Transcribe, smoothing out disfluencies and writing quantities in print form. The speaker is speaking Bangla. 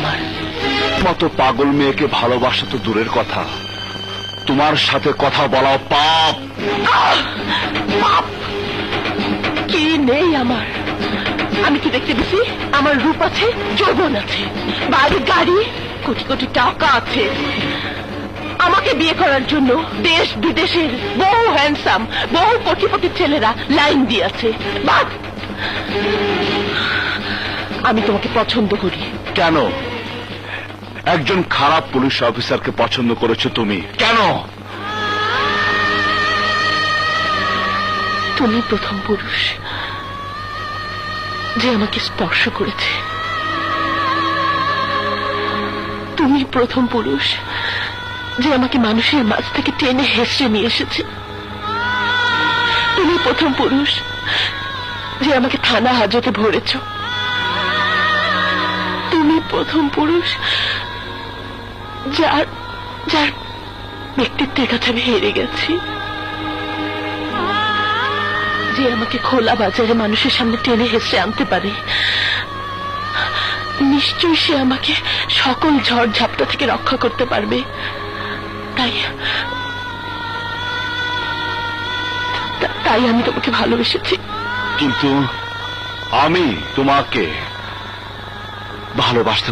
আমার। মতো পাগল মেয়েকে ভালোবাসা তো দূরের কথা, তোমার সাথে কথা বলা পাপ। পাপ কি নেই আমার? আমি কি দেখতে বেশি? আমার রূপ আছে, যৌবন আছে, বাড়ি গাড়ি, কোটি কোটি টাকা আছে। আমাকে বিয়ে করার জন্য দেশ বিদেশের বহু হ্যান্ডসাম, বহু কোটিপতি ছেলেরা লাইন দিয়েছে। বাট আমি তোমাকে পছন্দ করি। কেন? একজন খারাপ পুলিশ অফিসারকে পছন্দ করেছো তুমি, কেন? তুমি প্রথম পুরুষ যে আমাকে স্পর্শ করেছে। তুমি প্রথম পুরুষ যে আমাকে মানুষের মাঝ থেকে টেনে হেসড়ে নিয়ে এসেছে। তুমি প্রথম পুরুষ যে আমাকে থানা হাজতে ভরেছ। তুমি প্রথম পুরুষ যার যার ব্যক্তিত্বের কাছে আমি হেরে গেছি, যে আমাকে খোলা বাজারে মানুষের সামনে টেনে হেসে আনতে পারে। নিশ্চয়ই সে আমাকে সকল ঝড় ঝাপটা থেকে রক্ষা করতে পারবে। তাই তাই আমি তোমাকে ভালোবেসেছি। কিন্তু আমি তোমাকে ভালোবাসতে